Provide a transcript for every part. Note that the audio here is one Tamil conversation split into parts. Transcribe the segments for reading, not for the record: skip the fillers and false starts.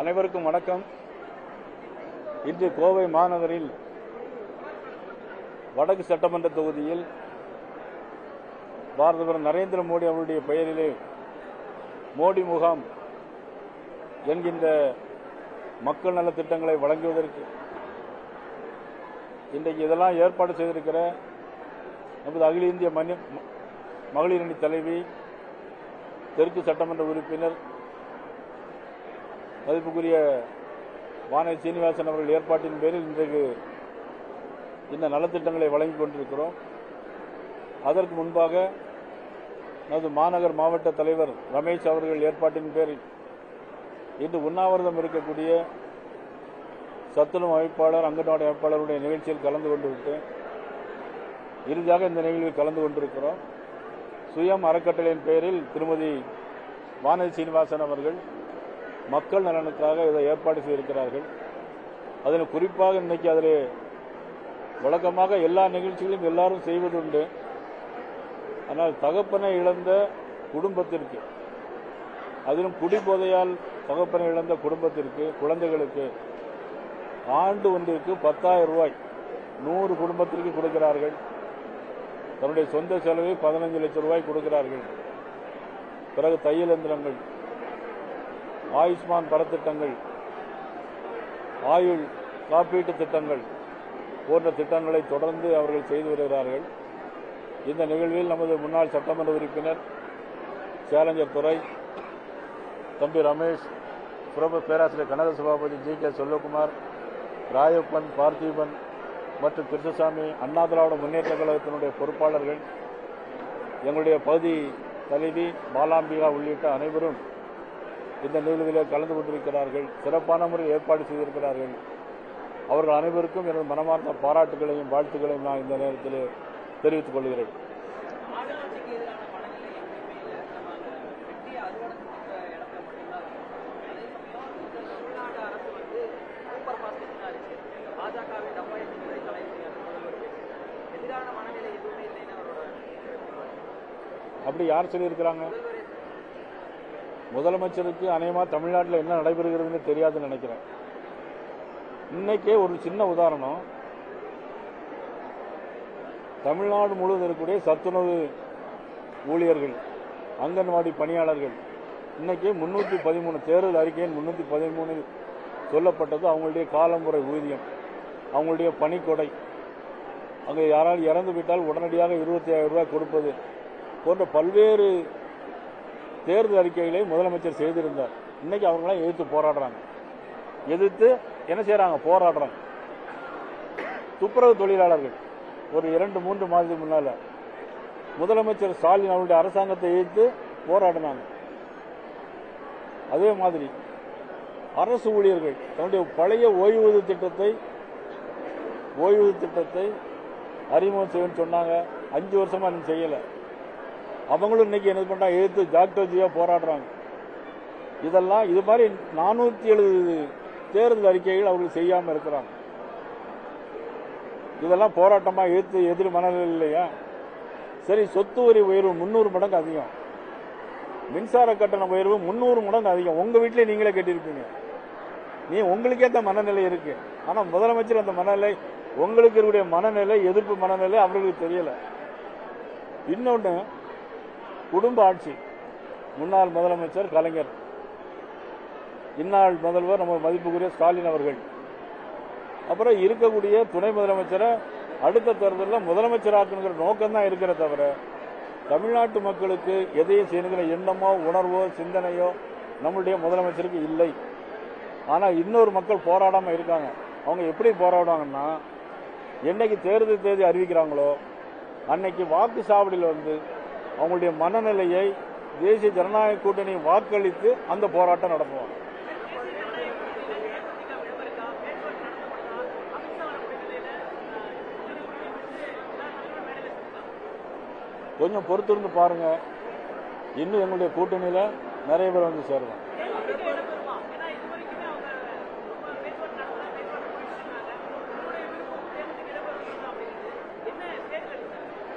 அனைவருக்கும் வணக்கம். இன்று கோவை மாநகரில் வடக்கு சட்டமன்ற தொகுதியில் பாரத பிரதமர் நரேந்திர மோடி அவருடைய பெயரிலே மோடி முகாம் என்கின்ற மக்கள் நல திட்டங்களை வழங்குவதற்கு இன்றைக்கு இதெல்லாம் ஏற்பாடு செய்திருக்கிற நமது அகில இந்திய மகளிர் அணி தலைவி, தெற்கு சட்டமன்ற உறுப்பினர் மதிப்புக்குரிய வானதி சீனிவாசன் அவர்கள் ஏற்பாட்டின் பேரில் இன்றைக்கு இந்த நலத்திட்டங்களை வழங்கிக் கொண்டிருக்கிறோம். அதற்கு முன்பாக நமது மாநகர் மாவட்ட தலைவர் ரமேஷ் அவர்கள் ஏற்பாட்டின் பேரில் இன்று உண்ணாவிரதம் இருக்கக்கூடிய சத்துணவு அமைப்பாளர், அங்கன்வாடி அமைப்பாளருடைய நிகழ்ச்சியில் கலந்து கொண்டுவிட்டு இறுதியாக இந்த நிகழ்வில் கலந்து கொண்டிருக்கிறோம். சுயம் அறக்கட்டளையின் பெயரில் திருமதி வானதி சீனிவாசன் அவர்கள் மக்கள் நலனுக்காக இதை ஏற்பாடு செய்திருக்கிறார்கள். அதில் குறிப்பாக இன்னைக்கு அதில் வழக்கமாக எல்லா நிகழ்ச்சிகளும் எல்லாரும் செய்வதுண்டு. ஆனால் தகப்பனை இழந்த குடும்பத்திற்கு, அதிலும் குடிபோதையால் தகப்பனை இழந்த குடும்பத்திற்கு, குழந்தைகளுக்கு ஆண்டு ஒன்றிற்கு 10,000 ரூபாய் 100 குடும்பத்திற்கு கொடுக்கிறார்கள். தன்னுடைய சொந்த செலவில் 15 லட்சம் ரூபாய் கொடுக்கிறார்கள். பிறகு தையல் எந்திரங்கள், ஆயுஷ்மான் பரத்திட்டங்கள், ஆயுள் காப்பீட்டு திட்டங்கள் போன்ற திட்டங்களை தொடர்ந்து அவர்கள் செய்து வருகிறார்கள். இந்த நிகழ்வில் நமது முன்னாள் சட்டமன்ற உறுப்பினர் சேலஞ்சர் துரை, தம்பி ரமேஷ், பேராசிரியர் கனக சபாபதி, ஜி.கே. செல்வகுமார், ராயப்பன், பார்த்திபன் மற்றும் கிருஷ்ணசாமி, அண்ணா திராவிட முன்னேற்ற கழகத்தினுடைய பொறுப்பாளர்கள், எங்களுடைய பகுதி தலைவி பாலாம்பிகா உள்ளிட்ட அனைவரும் இந்த நிகழ்வில் கலந்து கொண்டிருக்கிறார்கள். சிறப்பான முறையில் ஏற்பாடு செய்திருக்கிறார்கள். அவர்கள் அனைவருக்கும் எனது மனமார்ந்த பாராட்டுகளையும் வாழ்த்துக்களையும் நான் இந்த நேரத்தில் தெரிவித்துக் கொள்கிறேன். அப்படி யார் சொல்லியிருக்கிறாங்க? முதலமைச்சருக்கு அநேகமாக தமிழ்நாட்டில் என்ன நடைபெறுகிறதுன்னு தெரியாதுன்னு நினைக்கிறேன். இன்னைக்கே ஒரு சின்ன உதாரணம், தமிழ்நாடு முழுவதும் இருக்கக்கூடிய சத்துணவு ஊழியர்கள், அங்கன்வாடி பணியாளர்கள் இன்னைக்கு 313 தேர்தல் அறிக்கையின் 313 சொல்லப்பட்டது அவங்களுடைய காலமுறை ஊதியம், அவங்களுடைய பணிக்கொடை, அங்கே யாரால் இறந்து விட்டால் உடனடியாக 25,000 ரூபாய் கொடுப்பது போன்ற பல்வேறு தேர்தல் அறிக்கைகளை முதலமைச்சர் செய்திருந்தார். இன்னைக்கு அவங்களாம் எதிர்த்து போராடுறாங்க. எதிர்த்து என்ன செய்யறாங்க? போராடுறாங்க. துப்புரவு தொழிலாளர்கள் ஒரு 2-3 மாதத்துக்கு முன்னால முதலமைச்சர் ஸ்டாலின் அவருடைய அரசாங்கத்தை எதிர்த்து போராடினாங்க. அதே மாதிரி அரசு ஊழியர்கள் தன்னுடைய பழைய ஓய்வூதிய திட்டத்தை அறிமுகம் செய்யணும்னு சொன்னாங்க. 5 வருஷமா இன்னும் செய்யல. அவங்களும் இன்னைக்கு என்ன பண்றாங்க? எதிர்த்து ஜாக்டோஜியா போராடுறாங்க. இதெல்லாம் இது மாதிரி 470 தேர்தல் அறிக்கைகள் அவர்கள் செய்யாம இருக்கிறாங்க. இதெல்லாம் போராட்டமா எதிர் மனநிலை இல்லையா? சரி, சொத்து வரி உயர்வு 300 மடங்கு அதிகம், மின்சார கட்டண உயர்வு 300 மடங்கு அதிகம். உங்க வீட்டிலே நீங்களே கட்டியிருப்பீங்க. உங்களுக்கே அந்த மனநிலை இருக்கு. ஆனா முதலமைச்சர் அந்த மனநிலை, உங்களுக்கு இருக்கக்கூடிய மனநிலை, எதிர்ப்பு மனநிலை அவர்களுக்கு தெரியல. இன்னொன்னு, குடும்ப ஆட்சி. முன்னாள் முதலமைச்சர் கலைஞர், இந்நாள் முதல்வர் நம்ம மதிப்புக்குரிய ஸ்டாலின் அவர்கள், அப்புறம் இருக்கக்கூடிய துணை முதலமைச்சரை அடுத்த தேர்தலில் முதலமைச்சராக்குங்கிற நோக்கம் தான் இருக்கிற தவிர தமிழ்நாட்டு மக்களுக்கு எதையும் செய்யணுங்கிற எண்ணமோ உணர்வோ சிந்தனையோ நம்மளுடைய முதலமைச்சருக்கு இல்லை. ஆனால் இன்னொரு மக்கள் போராடாமல் இருக்காங்க. அவங்க எப்படி போராடுவாங்கன்னா, என்னைக்கு தேர்தல் தேதி அறிவிக்கிறாங்களோ அன்னைக்கு வாக்கு சாவடியில் வந்து அவங்களுடைய மனநிலையை தேசிய ஜனநாயக கூட்டணி வாக்களித்து அந்த போராட்டம் நடத்துவாங்க. கொஞ்சம் பொறுத்திருந்து பாருங்க, இன்னும் எங்களுடைய கூட்டணியில நிறைய பேர் வந்து சேரலாம்.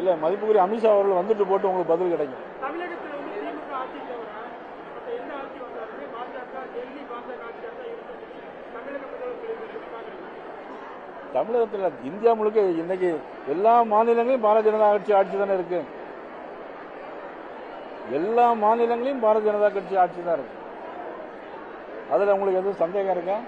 இல்ல, மதிப்புக்குரிய அமித்ஷா அவர்கள் வந்துட்டு போட்டு உங்களுக்கு பதில் கிடைக்கும். தமிழகத்தில் வந்து திமுக ஆட்சிக்கு என்ன ஆட்சி வந்தாலுமே பாஜக டெல்லி பாஜக ஆட்சியாக தமிழகத்தில் இந்தியா முழுக்க இன்னைக்கு எல்லா மாநிலங்களையும் பாரதிய ஜனதா கட்சி ஆட்சி தானே இருக்கு. எல்லா மாநிலங்களையும் பாரதிய ஜனதா கட்சி ஆட்சி தான் இருக்கு. அதுல உங்களுக்கு எதுவும் சந்தேகம் இருக்கா?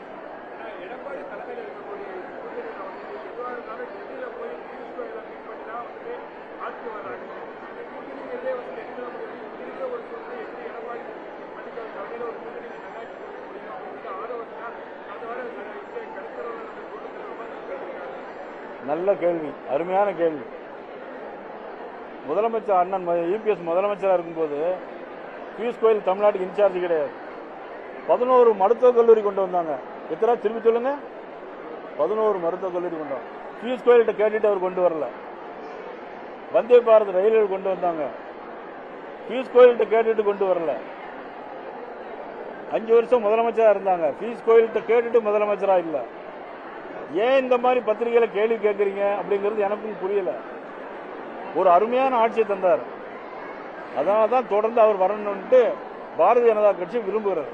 நல்ல கேள்வி, அருமையான கேள்வி. முதலமைச்சர் அண்ணன் யூபிஎஸ் முதலமைச்சராக இருக்கும்போது பியூஷ் கோயல் தமிழ்நாட்டுக்கு இன்சார்ஜ் கிடையாது. 11 மருத்துவக் கல்லூரி கொண்டு வந்தாங்க. எத்தனை திரும்பி சொல்லுங்க? 11 மருத்துவக் கல்லூரி கொண்டு வந்தாங்க. பியூஷ் கோயல்கிட்ட கேட்டுட்டு அவர் கொண்டு வரல. வந்தே பாரத் ரயில்கள் கொண்டு வந்தாங்க. பியூஷ் கோயல்கிட்ட கேட்டுட்டு கொண்டு வரல. 5 வருஷம் முதலமைச்சராக இருந்தாங்க. பியூஷ் கோயல்கிட்ட கேட்டுட்டு முதலமைச்சராக இல்லை. ஏன் இந்த மாதிரி பத்திரிகையில கேள்வி கேட்கறீங்க அப்படிங்கிறது எனக்கும் புரியல. ஒரு அருமையான ஆட்சியை தந்தார். அதனாலதான் தொடர்ந்து அவர் வரணும்ட்டு பாரதிய ஜனதா கட்சி விரும்புகிறது.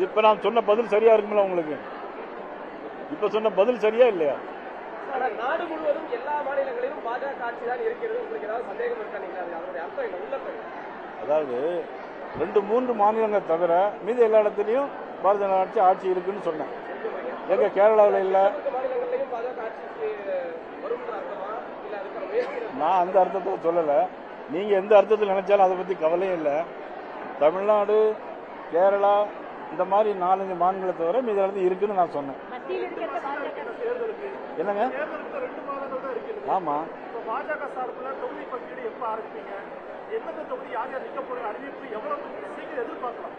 இப்ப நான் சொன்ன பதில் சரியா இருக்குங்களா உங்களுக்கு? இப்ப சொன்ன பதில் சரியா இல்லையா? நாடு முழுவதும் எல்லா மாநிலங்களிலும் பாஜக ஆட்சி தான் இருக்கிறது. உங்களுக்கு ஏதாவது சந்தேகம் இருக்கா? அதாவது 2-3 மாநிலங்கள் தவிர மீதி எல்லா இடத்துலையும் பாரதிய ஜனதா ஆட்சி இருக்குன்னு சொன்னேன். எங்க கேரளாவில் இல்ல. நான் அந்த அர்த்தத்தை சொல்லல. நீங்க எந்த அர்த்தத்தில் நினைச்சாலும் அதை பத்தி கவலையும் இல்லை. தமிழ்நாடு, கேரளா இந்த மாதிரி 4-5 மாநிலங்களை தவிர மீதி இடத்துல இருக்குன்னு நான் சொன்னேன். என்னங்க? ஆமா. பாஜக சார்பில் தொகுதி பங்கீடு எப்ப ஆரம்பிப்பீங்க? எந்தெந்த தொகுதி யார் யார் நிக்க போற அறிவிப்பு எவ்வளவு சீக்கிரம் எதிர்பார்க்கலாம்?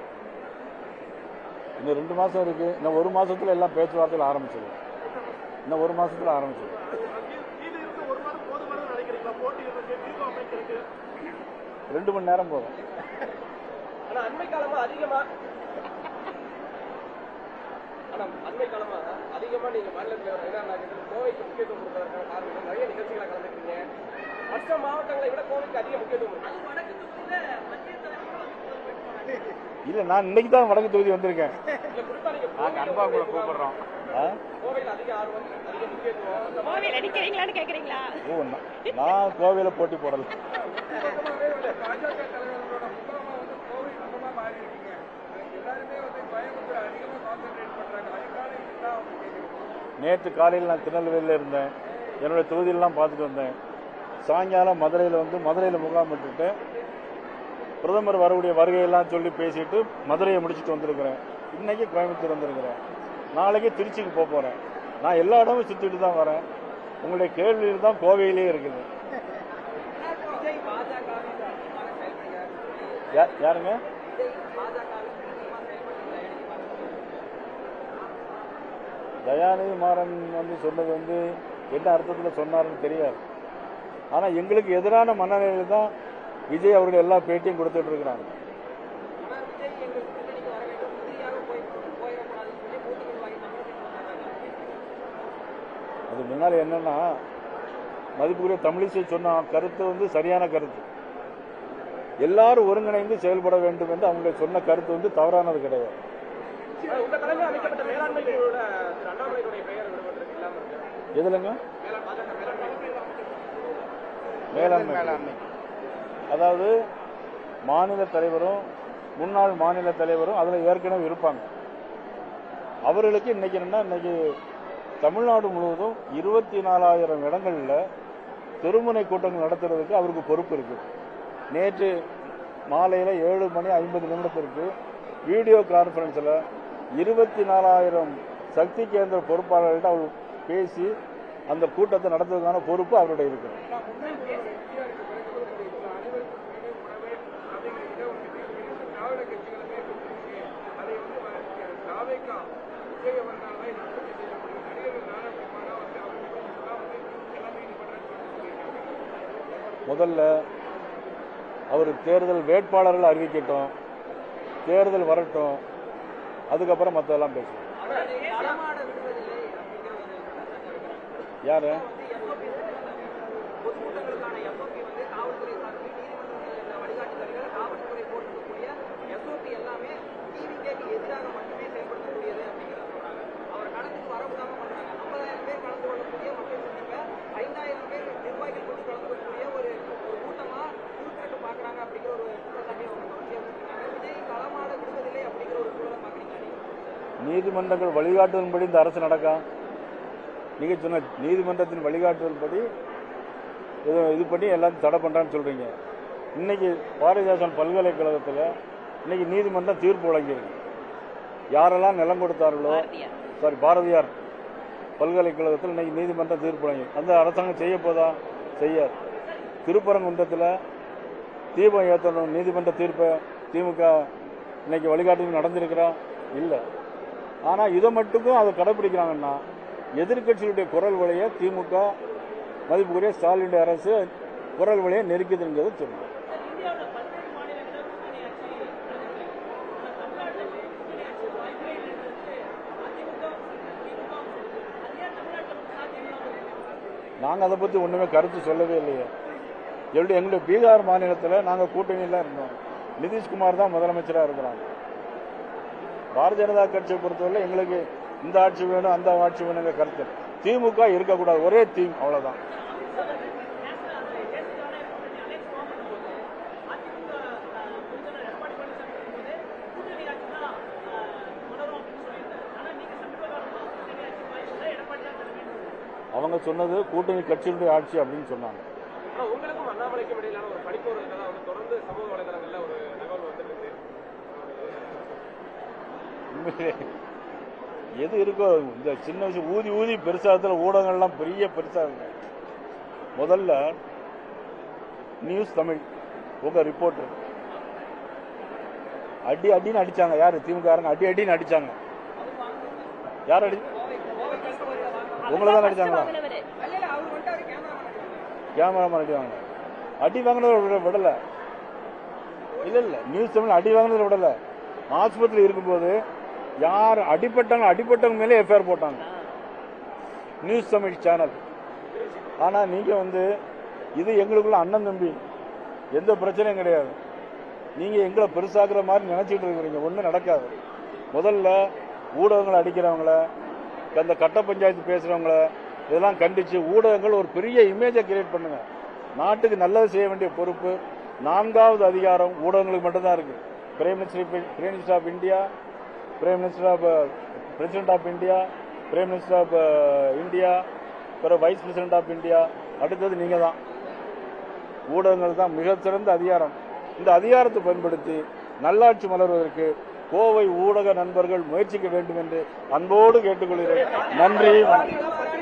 இன்னும் 2 மாசம் இருக்கு. இன்னும் 1 மாசத்துல எல்லாம் பேச்சுவார்த்தையில் ஆரம்பிச்சிடும். இன்னும் 1 மாசத்துல ஆரம்பிச்சிடும். 2 மணி நேரம் போதும். அண்மை காலமா அதிகமா நீங்க மாநிலத்தில் கோவைக்கு முக்கியத்துவம் கொடுப்பதற்கான காரணம் நிறைய நிகழ்ச்சிகளை கலந்துக்கிறீங்க. மற்ற மாவட்டங்களை விட கோவைக்கு அதிக முக்கியத்துவம். இல்ல, நான் இன்னைக்கு தான் வடக்கு தொகுதி வந்திருக்கேன். அன்பா கூட கூப்பிடுறோம். கோவையில் அதிக ஆர்வம், அதிக முக்கியத்துவம். கோவையில் அடிக்கிறீங்களான்னு கேக்குறீங்களா? நான் கோவையில போட்டி போடல. பாஜக தலைவர்களோட முகாமா வந்து கோவை முகமா மாறி இருக்கீங்க. எல்லாருமே வந்து பயமுறை அதிகமா கான்சென்ட்ரேட் பண்றாங்க. அதுக்கான இதுதான் நேற்று காலையில் நான் திருநெல்வேலியில் இருந்தேன். என்னுடைய தொகுதியெல்லாம் பார்த்துட்டு வந்தேன். சாயங்காலம் மதுரையில் முகாமிட்டு பிரதமர் வரக்கூடிய வருகையெல்லாம் சொல்லி பேசிட்டு மதுரையை முடிச்சுட்டு வந்திருக்கிறேன். இன்னைக்கு கோயம்புத்தூர் வந்திருக்கிறேன். நாளைக்கு திருச்சிக்கு போறேன். நான் எல்லா இடமும் சுத்திட்டு தான் வரேன். உங்களுடைய கேள்வியில் தான் கோவையிலே இருக்குது. யாருங்க? தயாநிதி மாறன் சொன்னது என்ன அர்த்தத்தில் சொன்னாருன்னு தெரியாது. ஆனா எங்களுக்கு எதிரான மனநிலையில் தான் விஜய் அவர்கள் எல்லா பேட்டியும் கொடுத்துட்டு இருக்கிறாங்க. அது முன்னால என்னன்னா, மதிப்புக்குரிய தமிழிசை சொன்ன கருத்து சரியான கருத்து. எல்லாரும் ஒருங்கிணைந்து செயல்பட வேண்டும் என்று அவங்க சொன்ன கருத்து தவறானது கிடையாது. எதுலங்க? மேலாண்மை. அதாவது மாநில தலைவரும் முன்னாள் மாநில தலைவரும் அதுல ஏற்கனவே இருப்பாங்க. அவர்களுக்கு இன்னைக்கு தமிழ்நாடு முழுவதும் 24,000 இடங்கள்ல தெருமுனை கூட்டங்கள் நடத்துறதுக்கு அவருக்கு பொறுப்பு இருக்கு. நேற்று மாலையில 7:50 வீடியோ கான்பரன்ஸ்ல 24,000 சக்தி கேந்திர பொறுப்பாளர்கள்ட்ட அவர் பேசி அந்த கூட்டத்தை நடத்துவதற்கான பொறுப்பு அவருடைய இருக்கு. முதல்ல அவர் தேர்தல் வேட்பாளர்கள் அறிவிக்கட்டும், தேர்தல் வரட்டும், அதுக்கப்புறம் மற்றதெல்லாம் பேசுவோம். யாரு? பொதுக்கூட்டங்களுக்கான எஸ்ஓபி வந்து காவல்துறை சார்பில் நீதிமன்ற வழிகாட்டுதல்கள் காவல்துறை போட்டிருக்கக்கூடிய எஸ்ஓபி எல்லாமே டிவிகேக்கு எதிராக மட்டுமே செயல்படுத்தக்கூடியது அப்படிங்கிறத சொல்றாங்க. அவர் களத்துக்கு வரவிடாம பண்றாங்க. 50,000 பேர் கலந்து கொள்ளக்கூடிய மக்கள் சந்திப்ப 5,000 பேர் நிர்வாகிகள் கொண்டு கலந்து கொள்ளக்கூடிய ஒரு கூட்டமா குறுக்கிட்டு பாக்குறாங்க அப்படிங்கிற ஒரு குற்றச்சாட்டை அவங்க தொடர்ச்சியா வச்சிருக்காங்க. விஜய் களமாட விடுவதில்லை அப்படிங்கிற ஒரு சூழலை பாக்குறீங்க. நீதிமன்றங்கள் வழிகாட்டுதல்படி இந்த அரசு நடக்கா? நீங்க சொன்ன நீதிமன்றத்தின் வழிகாட்டுதல்படி இது பண்ணி எல்லாத்தையும் தடை பண்றான்னு சொல்றீங்க. இன்னைக்கு பாரதிதாசன் பல்கலைக்கழகத்தில் இன்னைக்கு நீதிமன்றம் தீர்ப்பு வழங்கியிருக்கு. யாரெல்லாம் நிலம் கொடுத்தார்களோ, பாரதியார் பல்கலைக்கழகத்தில் இன்னைக்கு நீதிமன்றம் தீர்ப்பு வழங்கி அந்த அரசாங்கம் செய்ய போதா? செய்ய. திருப்பரங்குன்றத்தில் தீபம் ஏற்றணும் நீதிமன்ற தீர்ப்பை திமுக இன்னைக்கு வழிகாட்டு நடந்திருக்கிறா? இல்லை. ஆனால் இதை மட்டுக்கும் அதை கடைபிடிக்கிறாங்கன்னா எதிர்கட்சிகளுடைய குரல் வழியை திமுக மதிப்புக்குரிய ஸ்டாலினுடைய அரசு குரல் வழியை நெருக்குதுங்கிறது சொல்லுங்க. நாங்கள் அதை பற்றி ஒன்றுமே கருத்து சொல்லவே இல்லையே. எங்களுடைய பீகார் மாநிலத்தில் நாங்கள் கூட்டணியில் இருந்தோம். நிதிஷ்குமார் தான் முதலமைச்சராக இருக்கிறாங்க. பாரதிய ஜனதா கட்சியை பொறுத்தவரை எங்களுக்கு இந்த ஆட்சி வேணும் அந்த ஆட்சி வேணுங்க கருத்து. திமுக இருக்கக்கூடாது, ஒரே தீம், அவ்வளவுதான். அவங்க சொன்னது கூட்டணி கட்சியினுடைய ஆட்சி அப்படின்னு சொன்னாங்க. உங்களுக்கும் அண்ணாமலைக்கும் இடையிலான ஒரு படிப்பு தொடர்ந்து சமூக வலைதளங்கள்ல ஒரு தகவல் வந்துருக்கு. எது இருக்கோ இந்த சின்ன விஷயம் ஊதி ஊதி பெருசாகத்துல ஊடகங்கள்லாம் பெருசா இருக்கு. முதல்ல நியூஸ் தமிழ் உங்க ரிப்போர்ட்டர் அடின்னு அடிச்சாங்க. யாரு? திமுக அடின்னு அடிச்சாங்க. யார் அடி? உங்களை தான் அடிச்சாங்களா? கேமராமேன் அடிவாங்க. அடி வாங்கினதை விடல. இல்ல நியூஸ் தமிழ் அடி வாங்கினதை விடல. ஆஸ்பத்திரி இருக்கும்போது யார் அடிப்பட்டவங்க மேலே எஃப்ஐஆர் போட்டாங்க நியூஸ் தமிழ் சேனல். ஆனா நீங்க இது எங்களுக்குள்ள அண்ணன் தம்பி, எந்த பிரச்சனையும் கிடையாது. நீங்க எங்களை பெருசாக்குற மாதிரி நினைச்சிட்டு இருக்கிறீங்க. ஒன்றும் நடக்காது. முதல்ல ஊடகங்களை அடிக்கிறவங்கள, அந்த கட்ட பஞ்சாயத்து பேசுறவங்கள இதெல்லாம் கண்டிச்சு ஊடகங்கள் ஒரு பெரிய இமேஜை கிரியேட் பண்ணுங்க. நாட்டுக்கு நல்லது செய்ய வேண்டிய பொறுப்பு 4வது அதிகாரம் ஊடகங்களுக்கு மட்டும்தான் இருக்கு. Prime minister of India, prime minister of president of India, prime minister of India, பிறகு வைஸ் பிரசிடென்ட் ஆஃப் இந்தியா, அடுத்தது நீங்க தான். ஊடகங்கள் தான் மிகச்சிறந்த அதிகாரம். இந்த அதிகாரத்தை பயன்படுத்தி நல்லாட்சி மலர்வதற்கு கோவை ஊடக நண்பர்கள் முயற்சிக்க வேண்டும் என்று அன்போடு கேட்டுக்கொள்கிறேன். நன்றி, வணக்கம்.